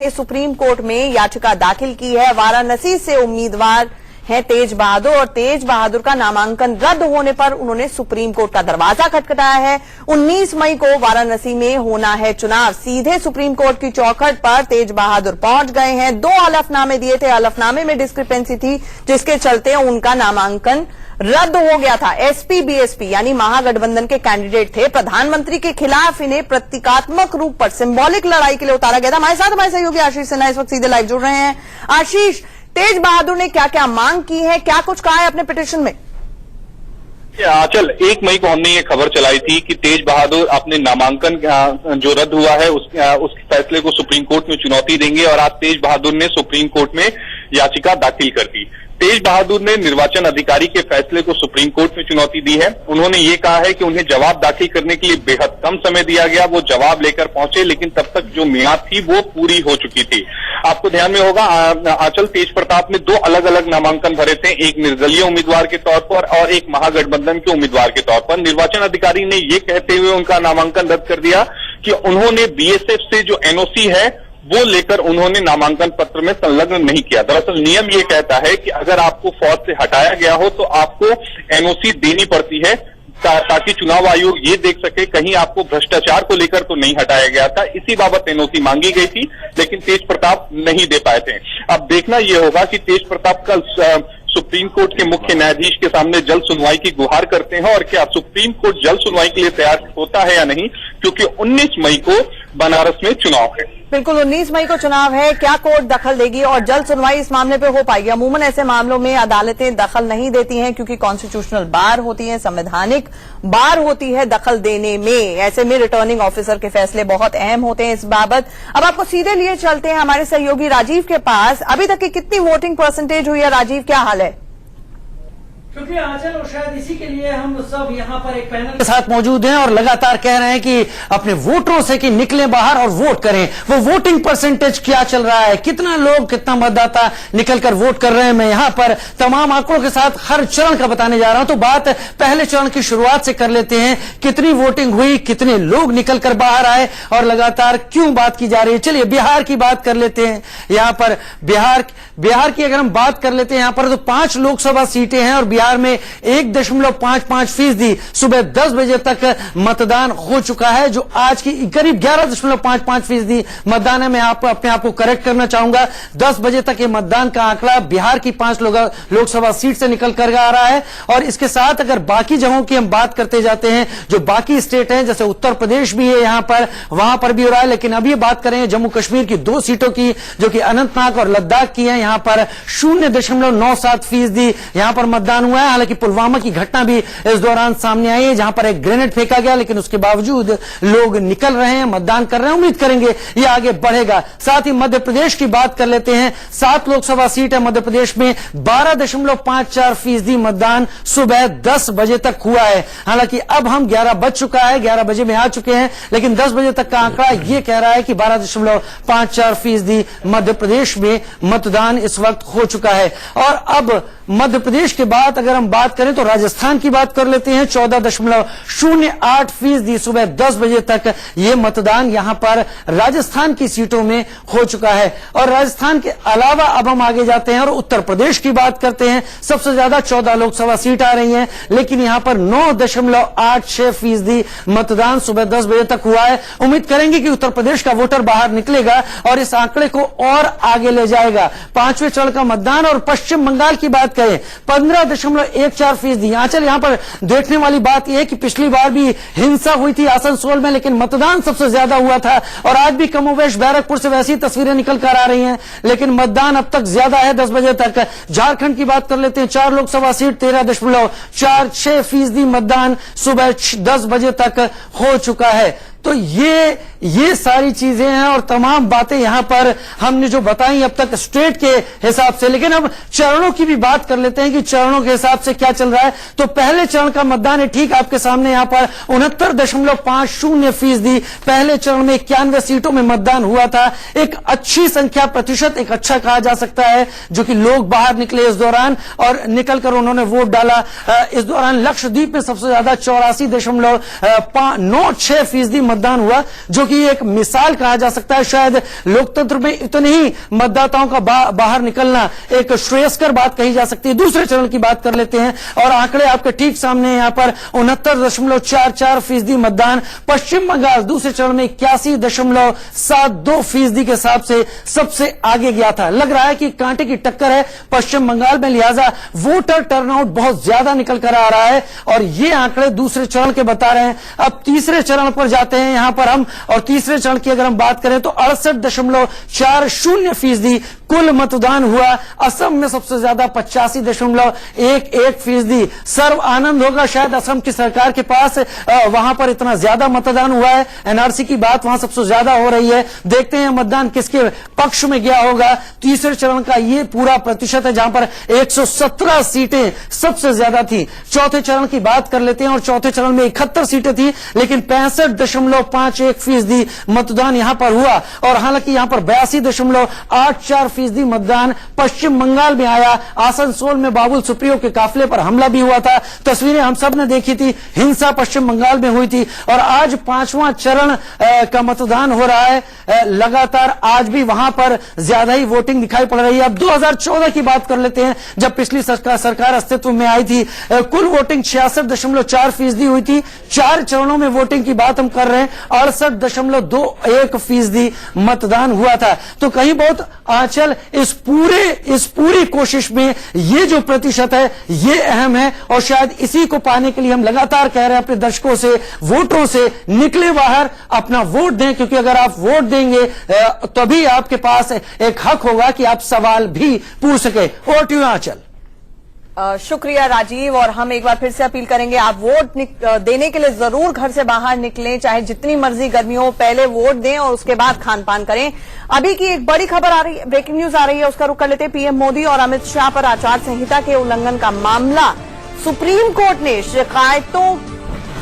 Supreme court में याचिका दाखिल की है। वाराणसी से उम्मीदवार हैं तेज बहादुर और तेज बहादुर का नामांकन रद्द होने पर उन्होंने सुप्रीम कोर्ट का दरवाजा खटखटाया है। 19 मई को वाराणसी में होना है चुनाव। सीधे सुप्रीम कोर्ट की चौखट पर तेज बहादुर पहुंच गए हैं। 2 हलफनामे दिए थे, हलफनामे में डिस्क्रिपेंसी थी जिसके चलते उनका नामांकन रद्द हो गया था। एसपी बीएसपी यानी महागठबंधन के कैंडिडेट थे। प्रधानमंत्री के खिलाफ इन्हें प्रतीकात्मक रूप पर सिंबॉलिक लड़ाई के लिए उतारा गया था। हमारे साथ हमारे सहयोगी आशीष सिन्हा इस वक्त सीधे लाइव जुड़ रहे हैं। आशीष, तेज बहादुर ने क्या क्या मांग की है, क्या कुछ कहा है अपने पिटीशन में? आंचल, 1 मई को हमने ये खबर चलाई थी कि तेज बहादुर अपने नामांकन जो रद्द हुआ है उस फैसले को सुप्रीम कोर्ट में चुनौती देंगे और आज तेज बहादुर ने सुप्रीम कोर्ट में याचिका दाखिल कर दी। तेज बहादुर ने निर्वाचन अधिकारी के फैसले को सुप्रीम कोर्ट में चुनौती दी है। उन्होंने ये कहा है कि उन्हें जवाब दाखिल करने के लिए बेहद कम समय दिया गया, वो जवाब लेकर पहुंचे, लेकिन तब तक जो मियाद थी वो पूरी हो चुकी थी। आपको ध्यान में होगा आंचल, तेज प्रताप ने 2 अलग अलग नामांकन भरे थे, एक निर्दलीय उम्मीदवार के तौर पर और एक महागठबंधन के उम्मीदवार के तौर पर। निर्वाचन अधिकारी ने ये कहते हुए उनका नामांकन रद्द कर दिया कि उन्होंने बीएसएफ से जो एनओसी है वो लेकर उन्होंने नामांकन पत्र में संलग्न नहीं किया। दरअसल नियम ये कहता है कि अगर आपको फौज से हटाया गया हो तो आपको एनओसी देनी पड़ती है ताकि चुनाव आयोग ये देख सके कहीं आपको भ्रष्टाचार को लेकर तो नहीं हटाया गया था। इसी बाबत एनओसी मांगी गई थी, लेकिन तेज प्रताप नहीं दे पाए थे। अब देखना यह होगा कि तेज प्रताप कल सुप्रीम कोर्ट के मुख्य न्यायाधीश के सामने जल्द सुनवाई की गुहार करते हैं और क्या सुप्रीम कोर्ट जल्द सुनवाई के लिए तैयार होता है या नहीं, क्योंकि 19 मई को बनारस में चुनाव है। बिल्कुल, 19 मई को चुनाव है। क्या कोर्ट दखल देगी और जल्द सुनवाई इस मामले पे हो पाएगी? अमूमन ऐसे मामलों में अदालतें दखल नहीं देती हैं क्योंकि कॉन्स्टिट्यूशनल बार होती है, संवैधानिक बार होती है दखल देने में। ऐसे में रिटर्निंग ऑफिसर के फैसले बहुत अहम होते हैं इस बाबत। अब आपको सीधे लिए चलते हैं हमारे सहयोगी राजीव के पास। अभी तक की कितनी वोटिंग परसेंटेज हुई है राजीव, क्या हाल है? शुक्रिया आंचल, और शायद इसी के लिए हम सब यहाँ पर एक पैनल के साथ मौजूद हैं और लगातार कह रहे हैं कि अपने वोटरों से कि निकलें बाहर और वोट करें। वो वोटिंग परसेंटेज क्या चल रहा है, कितना लोग, कितना मतदाता निकलकर वोट कर रहे हैं, मैं यहाँ पर तमाम आंकड़ों के साथ हर चरण का बताने जा रहा हूं। तो बात पहले चरण की शुरुआत से कर लेते हैं। कितनी वोटिंग हुई, कितने लोग निकलकर बाहर आए और लगातार क्यों बात की जा रही है? चलिए बिहार की बात कर लेते हैं। यहाँ पर बिहार की अगर हम बात कर लेते हैं, यहाँ पर तो 5 लोकसभा सीटें हैं और बिहार में 1.55% सुबह 10 बजे तक मतदान हो चुका है, जो आज की करीब 11.55% मतदान है। मैं अपने आप को करेक्ट करना चाहूंगा। 10 बजे तक ये मतदान का आंकड़ा बिहार की 5 लोकसभा सीट से निकल कर आ रहा है। और इसके साथ अगर बाकी जगहों की हम बात करते जाते हैं, जो बाकी स्टेट हैं, जैसे उत्तर प्रदेश भी है यहाँ पर, वहां पर भी हो रहा है। लेकिन अभी बात करें जम्मू कश्मीर की 2 सीटों की, जो कि अनंतनाग और लद्दाख की है, यहाँ पर 0.97% यहाँ पर मतदान हुआ है। हालांकि पुलवामा की घटना भी इस दौरान सामने आई है, जहां पर एक ग्रेनेड फेंका गया, लेकिन उसके बावजूद लोग निकल रहे हैं, मतदान कर रहे हैं। उम्मीद करेंगे ये आगे बढ़ेगा। साथ ही मध्य प्रदेश की बात कर लेते हैं। 7 लोकसभा सीट है मध्य प्रदेश में, 12.54% मतदान सुबह 10 बजे तक हुआ है। हालांकि अब हम 11 बज चुका है, 11 बजे में आ चुके हैं, लेकिन 10 बजे तक का आंकड़ा यह कह रहा है कि 12.54% मध्य प्रदेश में मतदान इस वक्त हो चुका है। और अब मध्य प्रदेश के बाद अगर हम बात करें तो राजस्थान की बात कर लेते हैं। 14.08% सुबह 10 बजे तक यह मतदान यहां पर राजस्थान की सीटों में हो चुका है। और राजस्थान के अलावा अब हम आगे जाते हैं और उत्तर प्रदेश की बात करते हैं। सबसे ज्यादा 14 लोकसभा सीट आ रही हैं, लेकिन यहां पर 9.86% मतदान सुबह 10 बजे तक हुआ है। उम्मीद करेंगे कि उत्तर प्रदेश का वोटर बाहर निकलेगा और इस आंकड़े को और आगे ले जाएगा। 5वें चरण का मतदान। और पश्चिम बंगाल की बात करें, 15.14%। आंचल, यहां पर देखने वाली बात यह है कि पिछली बार भी हिंसा हुई थी आसनसोल में, लेकिन मतदान सबसे ज्यादा हुआ था। और आज भी कमोवेश बैरकपुर से वैसी तस्वीरें निकल कर आ रही हैं, लेकिन मतदान अब तक ज्यादा है 10 बजे तक। झारखंड की बात कर लेते हैं। 4 लोकसभा सीट, 13.46% मतदान सुबह 10 बजे तक हो चुका है। तो ये सारी चीजें हैं और तमाम बातें यहां पर हमने जो बताई अब तक स्टेट के हिसाब से। लेकिन अब चरणों की भी बात कर लेते हैं कि चरणों के हिसाब से क्या चल रहा है। तो पहले चरण का मतदान है ठीक आपके सामने, यहां पर 69.50% पहले चरण में 91 सीटों में मतदान हुआ था। एक अच्छी संख्या, प्रतिशत एक अच्छा कहा जा सकता है, जो कि लोग बाहर निकले इस दौरान और निकलकर उन्होंने वोट डाला। इस दौरान लक्षद्वीप में सबसे ज्यादा 84.96% मतदान हुआ, जो कि एक मिसाल कहा जा सकता है। शायद लोकतंत्र में इतने ही मतदाताओं का बाहर निकलना एक श्रेयस्कर बात कही जा सकती है। दूसरे चरण की बात कर लेते हैं और आंकड़े आपके ठीक सामने। यहां पर 69.44% मतदान। पश्चिम बंगाल दूसरे चरण में 81.72% के हिसाब से सबसे आगे गया था। लग रहा है कि कांटे की टक्कर है पश्चिम बंगाल में, लिहाजा वोटर टर्नआउट बहुत ज्यादा निकल कर आ रहा है और ये आंकड़े दूसरे चरण के बता रहे हैं। अब तीसरे चरण पर जाते हैं यहां पर हम, और तीसरे चरण की अगर हम बात करें तो 68.40% कुल मतदान हुआ। असम में सबसे ज्यादा 85.11%। सर्व आनंद होगा शायद असम की सरकार के पास, वहां पर इतना ज्यादा मतदान हुआ है। एनआरसी की बात वहां सबसे ज्यादा हो रही है। देखते हैं मतदान किसके पक्ष में गया होगा। तीसरे चरण का ये पूरा प्रतिशत है जहां पर 117 सीटें सबसे ज्यादा थी। चौथे चरण की बात कर लेते हैं और चौथे चरण में 71 सीटें थी, लेकिन 65.51% मतदान यहां पर हुआ। और हालांकि यहां पर 82.84% मतदान पश्चिम बंगाल में आया। आसनसोल में बाबुल सुप्रियो के काफिले पर हमला भी हुआ था। तस्वीरें हम सब ने देखी थी, हिंसा पश्चिम बंगाल में हुई थी। और आज 5वां चरण का मतदान हो रहा है लगातार। आज भी वहां पर ज्यादा ही वोटिंग दिखाई पड़ रही है। अब 2014 की बात कर लेते हैं, जब पिछली सरकार अस्तित्व में आई थी। कुल वोटिंग 66.4% हुई थी। 4 चरणों में वोटिंग की बात हम कर रहे हैं। 68.21% मतदान हुआ था। तो कहीं बहुत आंचल इस पूरी कोशिश में ये जो प्रतिशत है ये अहम है, और शायद इसी को पाने के लिए हम लगातार कह रहे हैं अपने दर्शकों से, वोटरों से, निकले बाहर, अपना वोट दें, क्योंकि अगर आप वोट देंगे तभी आपके पास एक हक होगा कि आप सवाल भी पूछ सके। और टू आंचल। शुक्रिया राजीव। और हम एक बार फिर से अपील करेंगे, आप वोट देने के लिए जरूर घर से बाहर निकलें, चाहे जितनी मर्जी गर्मी हो, पहले वोट दें और उसके बाद खान पान करें। अभी की एक बड़ी खबर आ रही है, ब्रेकिंग न्यूज आ रही है, उसका रुख कर लेते हैं। पीएम मोदी और अमित शाह पर आचार संहिता के उल्लंघन का मामला। सुप्रीम कोर्ट ने शिकायतों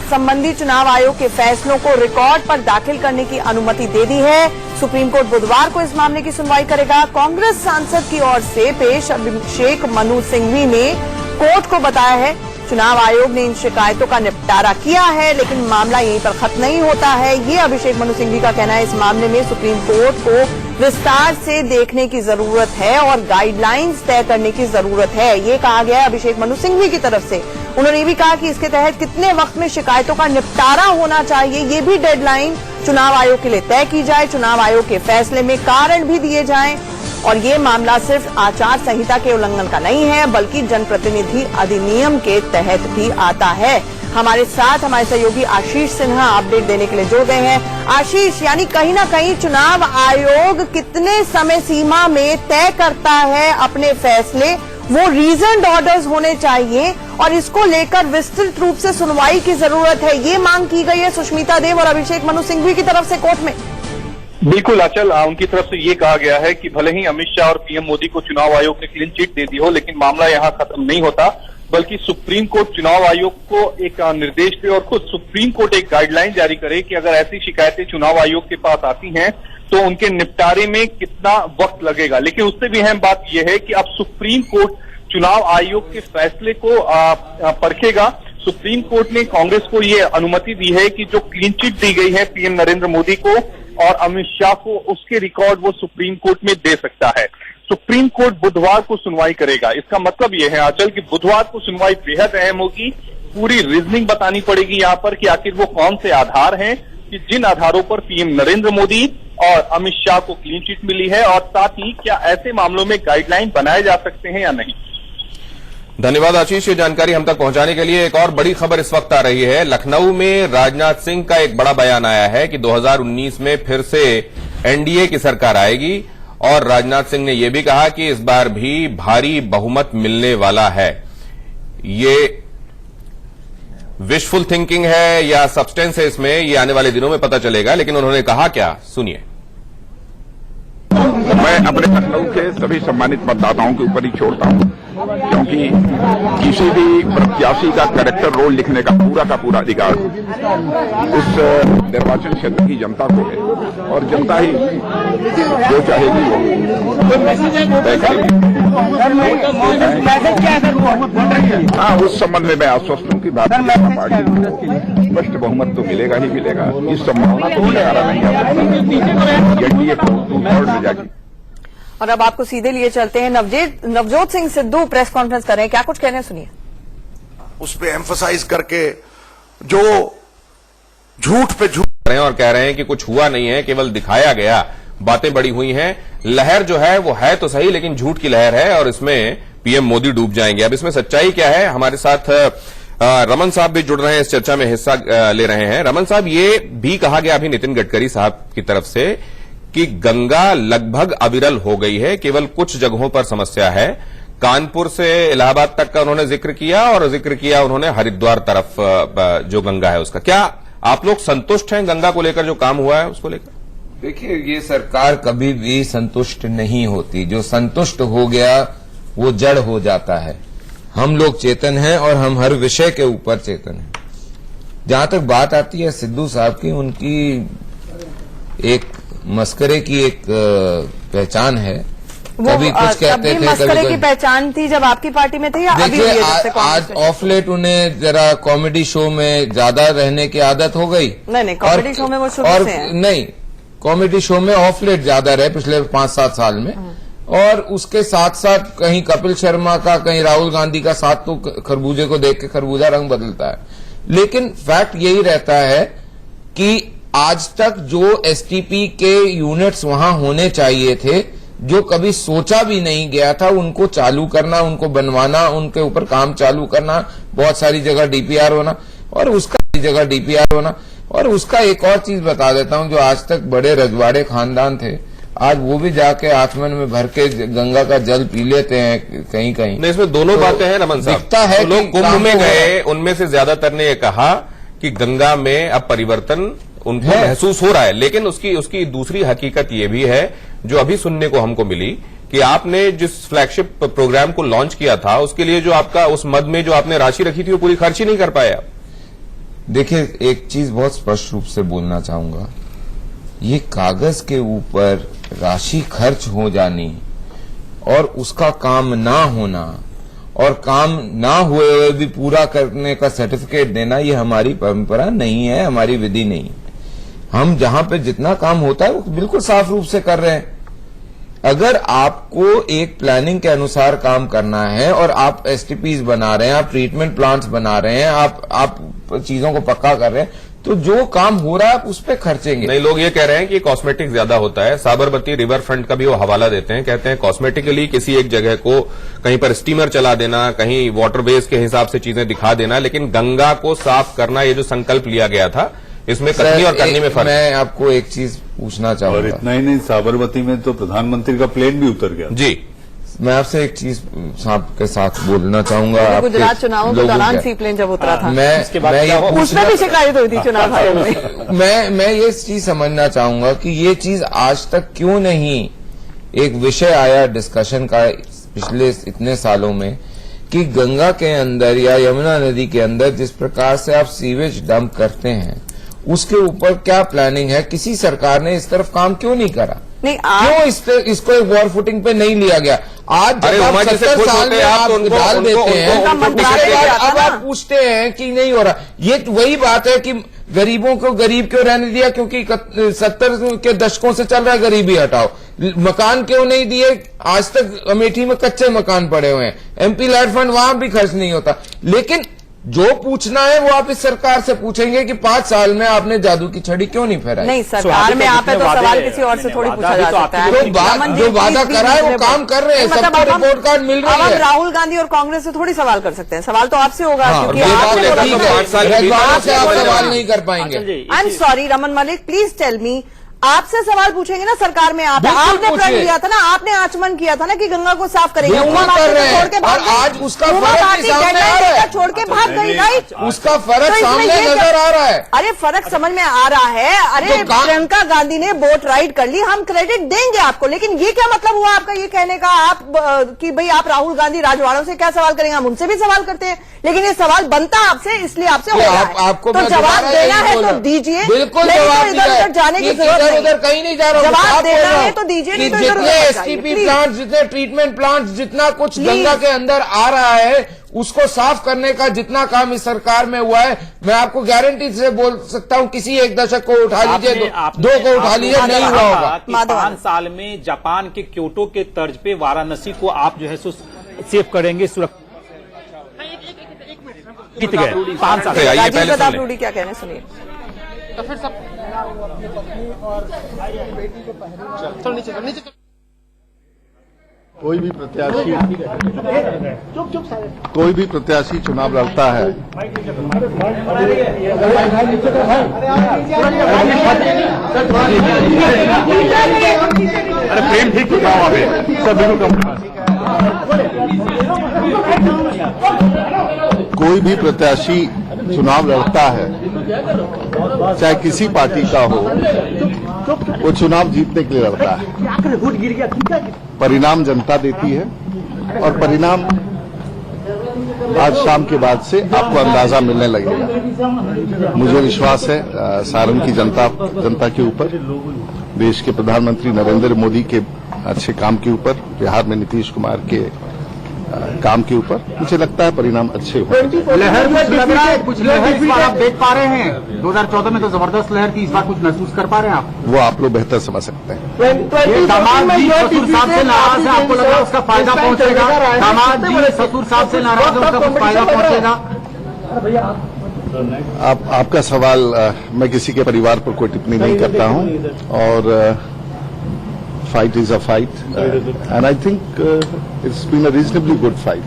संबंधी चुनाव आयोग के फैसलों को रिकॉर्ड पर दाखिल करने की अनुमति दे दी है। सुप्रीम कोर्ट बुधवार को इस मामले की सुनवाई करेगा। कांग्रेस सांसद की ओर से पेश अभिषेक मनु सिंघवी ने कोर्ट को बताया है चुनाव आयोग ने इन शिकायतों का निपटारा किया है, लेकिन मामला यहीं पर खत्म नहीं होता है। ये अभिषेक मनु सिंघवी का कहना है। इस मामले में सुप्रीम कोर्ट को विस्तार से देखने की जरूरत है और गाइडलाइंस तय करने की जरूरत है, ये कहा गया है अभिषेक मनु सिंघवी की तरफ से। उन्होंने ये भी कहा कि इसके तहत कितने वक्त में शिकायतों का निपटारा होना चाहिए, ये भी डेडलाइन चुनाव आयोग के लिए तय की जाए। चुनाव आयोग के फैसले में कारण भी दिए जाएं। और ये मामला सिर्फ आचार संहिता के उल्लंघन का नहीं है, बल्कि जनप्रतिनिधि अधिनियम के तहत भी आता है। हमारे साथ हमारे सहयोगी आशीष सिन्हा अपडेट देने के लिए जुड़ गए हैं। आशीष, यानी कहीं ना कहीं चुनाव आयोग कितने समय सीमा में तय करता है अपने फैसले, वो रीजन्ड ऑर्डर्स होने चाहिए और इसको लेकर विस्तृत रूप से सुनवाई की जरूरत है, ये मांग की गई है सुष्मिता देव और अभिषेक मनु सिंघवी की तरफ से कोर्ट में। बिल्कुल अचल, उनकी तरफ से ये कहा गया है कि भले ही अमित शाह और पीएम मोदी को चुनाव आयोग ने क्लीन चिट दे दी हो, लेकिन मामला यहाँ खत्म नहीं होता, बल्कि सुप्रीम कोर्ट चुनाव आयोग को एक निर्देश दे और खुद सुप्रीम कोर्ट एक गाइडलाइन जारी करे कि अगर ऐसी शिकायतें चुनाव आयोग के पास आती हैं तो उनके निपटारे में कितना वक्त लगेगा। लेकिन उससे भी अहम बात यह है कि अब सुप्रीम कोर्ट चुनाव आयोग के फैसले को परखेगा। सुप्रीम कोर्ट ने कांग्रेस को ये अनुमति दी है कि जो क्लीन चिट दी गई है पीएम नरेंद्र मोदी को और अमित शाह को, उसके रिकॉर्ड वो सुप्रीम कोर्ट में दे सकता है। सुप्रीम कोर्ट बुधवार को सुनवाई करेगा। इसका मतलब यह है आंचल कि बुधवार को सुनवाई बेहद अहम होगी। पूरी रीजनिंग बतानी पड़ेगी यहाँ पर कि आखिर वो कौन से आधार हैं कि जिन आधारों पर पीएम नरेंद्र मोदी और अमित शाह को क्लीन चिट मिली है, और साथ ही क्या ऐसे मामलों में गाइडलाइन बनाए जा सकते हैं या नहीं। धन्यवाद आशीष, ये जानकारी हम तक पहुंचाने के लिए। एक और बड़ी खबर इस वक्त आ रही है। लखनऊ में राजनाथ सिंह का एक बड़ा बयान आया है कि 2019 में फिर से एनडीए की सरकार आएगी, और राजनाथ सिंह ने यह भी कहा कि इस बार भी भारी बहुमत मिलने वाला है। ये विशफुल थिंकिंग है या सब्सटेंस है इसमें, ये आने वाले दिनों में पता चलेगा। लेकिन उन्होंने कहा क्या, सुनिए। मैं अपने लखनऊ के सभी सम्मानित मतदाताओं के ऊपर ही छोड़ता हूं, क्योंकि किसी भी प्रत्याशी का कैरेक्टर रोल लिखने का पूरा अधिकार इस निर्वाचन क्षेत्र की जनता को है, और जनता ही जो चाहेगी वो तय करेगी। हाँ, उस संबंध में मैं आश्वस्त हूँ कि भारतीय जनता पार्टी को स्पष्ट बहुमत तो मिलेगा ही मिलेगा। इस संभावना को नकारा नहीं जा सकता। एनडीए को 2/3 में जाएगी। और अब आपको सीधे लिए चलते हैं। नवजोत सिंह सिद्धू प्रेस कॉन्फ्रेंस कर रहे हैं, क्या कुछ कह रहे हैं सुनिए। उस पे एम्फसाइज करके जो झूठ पे झूठ रहे हैं और कह रहे हैं कि कुछ हुआ नहीं है, केवल दिखाया गया, बातें बड़ी हुई हैं। लहर जो है वो है तो सही, लेकिन झूठ की लहर है और इसमें पीएम मोदी डूब जाएंगे। अब इसमें सच्चाई क्या है, हमारे साथ रमन साहब भी जुड़ रहे हैं, इस चर्चा में हिस्सा ले रहे हैं। रमन साहब, ये भी कहा गया अभी नितिन गडकरी साहब की तरफ से कि गंगा लगभग अविरल हो गई है, केवल कुछ जगहों पर समस्या है। कानपुर से इलाहाबाद तक का उन्होंने जिक्र किया और जिक्र किया उन्होंने हरिद्वार तरफ जो गंगा है उसका। क्या आप लोग संतुष्ट हैं गंगा को लेकर, जो काम हुआ है उसको लेकर? देखिए, ये सरकार कभी भी संतुष्ट नहीं होती। जो संतुष्ट हो गया वो जड़ हो जाता है। हम लोग चेतन हैं और हम हर विषय के ऊपर चेतन हैं। जहां तक बात आती है सिद्धू साहब की, उनकी एक मस्करे की एक पहचान है। कभी कुछ कहते थे, मस्करे की पहचान थी जब आपकी पार्टी में थे या अभी? देखिए, आज ऑफ लेट उन्हें जरा कॉमेडी शो में ज्यादा रहने की आदत हो गई। नहीं, कॉमेडी शो में वो शुरू से हैं। नहीं, कॉमेडी शो में ऑफ लेट ज्यादा रहे पिछले 5-7 साल में। और उसके साथ साथ कहीं कपिल शर्मा का, कहीं राहुल गांधी का साथ, तो खरबूजे को देख के खरबूजा रंग बदलता है। लेकिन फैक्ट यही रहता है कि आज तक जो एसटीपी के यूनिट्स वहां होने चाहिए थे, जो कभी सोचा भी नहीं गया था, उनको चालू करना, उनको बनवाना, उनके ऊपर काम चालू करना, बहुत सारी जगह डीपीआर होना और उसका एक और चीज बता देता हूं, जो आज तक बड़े रजवाड़े खानदान थे, आज वो भी जाके आचमन में भर के गंगा का जल पी लेते हैं कहीं कहीं। इसमें दोनों बातें हैं रमन साहब। दिखता है तो लोग कुंभ में गए, उनमें से ज्यादातर ने ये कहा कि गंगा में अब परिवर्तन उनको महसूस हो रहा है, लेकिन उसकी दूसरी हकीकत ये भी है जो अभी सुनने को हमको मिली कि आपने जिस फ्लैगशिप प्रोग्राम को लॉन्च किया था, उसके लिए जो आपका उस मद में जो आपने राशि रखी थी वो पूरी खर्च ही नहीं कर पाए आप। देखिए, एक चीज बहुत स्पष्ट रूप से बोलना चाहूंगा, ये कागज के ऊपर राशि खर्च हो जानी और उसका काम ना होना और काम ना हुए भी पूरा करने का सर्टिफिकेट देना, ये हमारी परंपरा नहीं है, हमारी विधि नहीं है। हम जहां पे जितना काम होता है वो बिल्कुल साफ रूप से कर रहे हैं। अगर आपको एक प्लानिंग के अनुसार काम करना है और आप एसटीपीज बना रहे हैं, आप ट्रीटमेंट प्लांट्स बना रहे हैं, आप चीजों को पक्का कर रहे हैं, तो जो काम हो रहा है आप उस पर खर्चेंगे। नहीं, लोग ये कह रहे हैं कि कॉस्मेटिक ज्यादा होता है। साबरमती रिवर फ्रंट का भी वो हवाला देते हैं, कहते हैं कॉस्मेटिकली किसी एक जगह को कहीं पर स्टीमर चला देना, कहीं वाटरवेज के हिसाब से चीजें दिखा देना, लेकिन गंगा को साफ करना, ये जो संकल्प लिया गया था, इसमें कथनी और करनी में फर्क। मैं आपको एक चीज पूछना चाहूंगा। और इतना ही नहीं, साबरमती में तो प्रधानमंत्री का प्लेन भी उतर गया। जी, मैं आपसे एक चीज आपके साथ बोलना चाहूंगा। गुजरात चुनावों के दौरान सी प्लेन जब उतरा था, उसमें भी शिकायत हुई थी चुनाव आयोग में। मैं ये चीज समझना चाहूंगा कि ये चीज आज तक क्यों नहीं एक विषय आया डिस्कशन का पिछले इतने सालों में, कि गंगा के अंदर या यमुना नदी के अंदर जिस प्रकार से आप सीवेज डंप करते हैं, उसके ऊपर क्या प्लानिंग है? किसी सरकार ने इस तरफ काम क्यों नहीं करा? नहीं, क्यों इसको एक वॉर फुटिंग पे नहीं लिया गया? आज जब आप 70 साल में आप डाल देते हैं, अब आप पूछते हैं कि नहीं हो रहा। ये वही बात है कि गरीबों को गरीब क्यों रहने दिया, क्योंकि 70 के दशकों से चल रहा है गरीबी हटाओ। मकान क्यों नहीं दिए? आज तक अमेठी में कच्चे मकान पड़े हुए हैं, एमपी लाइट फंड वहां भी खर्च नहीं होता। लेकिन जो पूछना है वो आप इस सरकार से पूछेंगे कि 5 साल में आपने जादू की छड़ी क्यों नहीं फहराई। नहीं, सरकार में आप है तो सवाल किसी और से थोड़ी पूछा जा सकता है। जो वादा करा है वो काम कर रहे हैं, सबको रिपोर्ट कार्ड मिल रही है। हम राहुल गांधी और कांग्रेस से थोड़ी सवाल कर सकते हैं, सवाल तो आपसे होगा, क्योंकि आप सवाल नहीं कर पाएंगे। I am sorry Raman Malik, please tell me, आपसे सवाल पूछेंगे ना, सरकार में आपने प्रण लिया था ना, आपने आचमन किया था ना कि गंगा को साफ करेंगे, छोड़ के भाग, आज उसका फर्क सामने आ रहा है, छोड़ के भाग गई, राइट? उसका फर्क सामने नजर आ रहा है। अरे फर्क समझ में आ रहा है। अरे प्रियंका गांधी ने बोट राइड कर ली, हम क्रेडिट देंगे आपको, लेकिन ये क्या मतलब हुआ आपका ये कहने का आप कि भाई आप राहुल गांधी राजवाड़ों से क्या सवाल करेंगे? हम उनसे भी सवाल करते हैं, लेकिन ये सवाल बनता आपसे, इसलिए आपसे हो रहा है। आपको तो जवाब देना है तो दीजिए, बिल्कुल जवाब इधर उधर जाने की जरूरत नहीं। उधर कहीं नहीं जा रहा हूँ, जवाब साफ बोल देना रहा हूँ है तो दीजिए, नहीं कि तो इधर जितने उधर एसटीपी बताइए, प्लांट, जितने ट्रीटमेंट प्लांट, जितना कुछ गंगा के अंदर आ रहा है उसको साफ करने का जितना काम इस सरकार में हुआ है, मैं आपको गारंटी से बोल सकता हूँ, किसी एक दशक को उठा लीजिए, दो को उठा लीजिए, नहीं हुआ होगा। 5 साल में जापान के क्योटो के तर्ज पे वाराणसी को आप जो है सेव करेंगे, सुरक्षित गए 5 साल। आइए राजीव पहले प्रताप सुन लें। रूडी क्या कह रहे हैं, सुनिए। कोई भी प्रत्याशी चुनाव लड़ता है अरे प्रेम ठीक कोई भी प्रत्याशी चुनाव लड़ता है, चाहे किसी पार्टी का हो, वो चुनाव जीतने के लिए लड़ता है। परिणाम जनता देती है और परिणाम आज शाम के बाद से आपको अंदाजा मिलने लगेगा। मुझे विश्वास है सारण की जनता के ऊपर, देश के प्रधानमंत्री नरेंद्र मोदी के अच्छे काम के ऊपर, बिहार में नीतीश कुमार के काम के ऊपर मुझे लगता है परिणाम अच्छे होंगे। लहर कुछ लग रहा है, कुछ लहर इस बार आप देख पा रहे हैं? 2014 में तो जबरदस्त लहर थी, इस बार कुछ महसूस कर पा रहे हैं आप? वो आप लोग बेहतर समझ सकते हैं। ये दामाद जी ससुर साहब से नाराज है, आपको लग रहा है उसका फायदा पहुंचेगा? दामाद जी ससुर साहब से नाराज है, उसका कुछ फायदा पहुंचेगा? आपका सवाल, मैं किसी के परिवार पर कोई टिप्पणी नहीं करता हूं और fight is a fight and I think it's been a reasonably good fight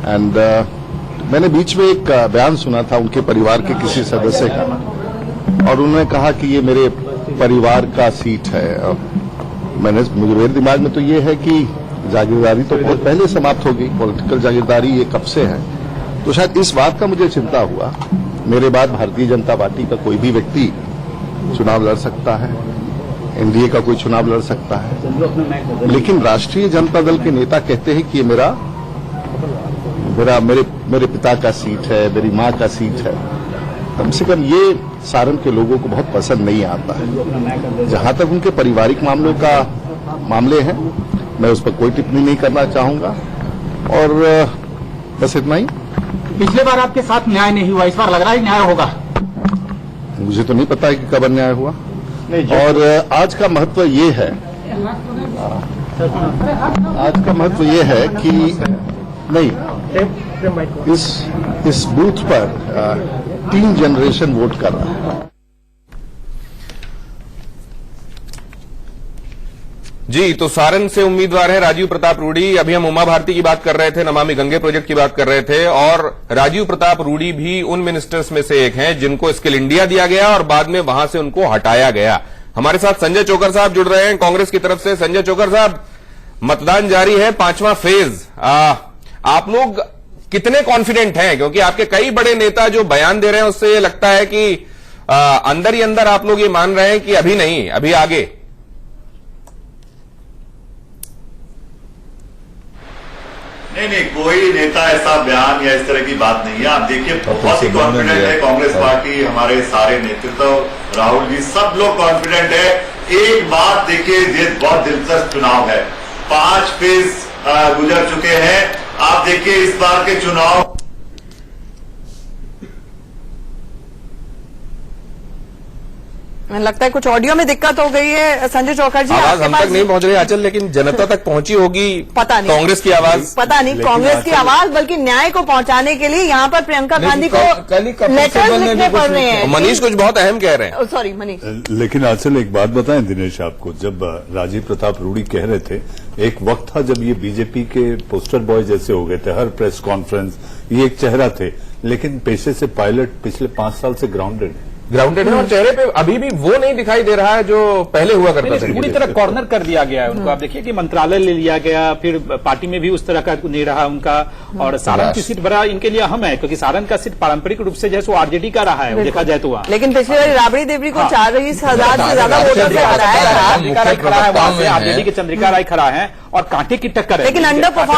and मैंने बीच में एक बयान सुना था उनके परिवार के किसी सदस्य का और उन्होंने कहा कि ये मेरे परिवार का सीट है। मुझे मेरे दिमाग में तो ये है कि जागीरदारी तो बहुत पहले समाप्त हो गई, पॉलिटिकल जागीरदारी ये कब से है, तो शायद इस बात का मुझे चिंता हुआ। मेरे बाद भारतीय जनता पार्टी का कोई भी व्यक्ति चुनाव लड़ सकता है, एनडीए का कोई चुनाव लड़ सकता है, लेकिन राष्ट्रीय जनता दल के नेता कहते हैं कि ये मेरे पिता का सीट है, मेरी मां का सीट है। कम से कम ये सारण के लोगों को बहुत पसंद नहीं आता है। जहां तक उनके पारिवारिक मामले हैं, मैं उस पर कोई टिप्पणी नहीं करना चाहूंगा और बस इतना ही। पिछले बार आपके साथ न्याय नहीं हुआ, इस बार लग रहा है न्याय होगा? मुझे तो नहीं पता है कि कब अन्याय हुआ और आज का महत्व ये है, आज का महत्व ये है कि नहीं, इस बूथ पर 3 जनरेशन वोट कर रहा है। जी, तो सारण से उम्मीदवार है राजीव प्रताप रूडी। अभी हम उमा भारती की बात कर रहे थे, नमामि गंगे प्रोजेक्ट की बात कर रहे थे और राजीव प्रताप रूडी भी उन मिनिस्टर्स में से एक हैं जिनको स्किल इंडिया दिया गया और बाद में वहां से उनको हटाया गया। हमारे साथ संजय चोकर साहब जुड़ रहे हैं कांग्रेस की तरफ से। संजय चोकर साहब, मतदान जारी है, 5वां फेज, आप लोग कितने कॉन्फिडेंट हैं? क्योंकि आपके कई बड़े नेता जो बयान दे रहे हैं उससे ये लगता है कि अंदर ही अंदर आप लोग ये मान रहे हैं कि अभी नहीं, अभी आगे। नहीं, कोई नेता ऐसा बयान या इस तरह की बात नहीं है। आप देखिए बहुत ही कॉन्फिडेंट है कांग्रेस पार्टी, हमारे सारे नेतृत्व, राहुल जी, सब लोग कॉन्फिडेंट है। एक बात देखिए, ये बहुत दिलचस्प चुनाव है, 5 फेज गुजर चुके हैं। आप देखिए इस बार के चुनाव लगता है कुछ ऑडियो में दिक्कत हो गई है संजय चौकर जी। आवाज हम तक नहीं पहुंच रही आंचल, लेकिन जनता तक पहुंची होगी, पता नहीं कांग्रेस की आवाज, पता नहीं कांग्रेस की आवाज, बल्कि न्याय को पहुंचाने के लिए यहाँ पर प्रियंका गांधी को लेटर्स लिखने पड़ रहे हैं। मनीष कुछ बहुत अहम कह रहे हैं। सॉरी मनीष। लेकिन आंचल एक बात बताएं दिनेश आपको, जब राजीव प्रताप रूडी कह रहे थे, एक वक्त था जब ये बीजेपी के पोस्टर बॉय जैसे हो गए थे, हर प्रेस कॉन्फ्रेंस ये एक चेहरा थे, लेकिन पेशे से पायलट पिछले 5 साल से ग्राउंडेड है और चेहरे पे अभी भी वो नहीं दिखाई दे रहा है जो पहले हुआ करता था। पूरी तरह कॉर्नर कर दिया गया है उनको। आप देखिए कि मंत्रालय ले लिया गया, फिर पार्टी में भी उस तरह का नहीं रहा उनका। और सारण की सीट बड़ा इनके लिए अहम है, क्योंकि सारण का सीट पारंपरिक रूप से जैसे वो आरजेडी का रहा है, देखा जाए तो वहाँ। लेकिन पिछली बार राबड़ी देवरी को 40,000 से ज्यादा वोटों से हराया था। आरजेडी के चंद्रिका राय खड़ा है और कांटे की टक्कर है, लेकिन अंडर परफॉर्म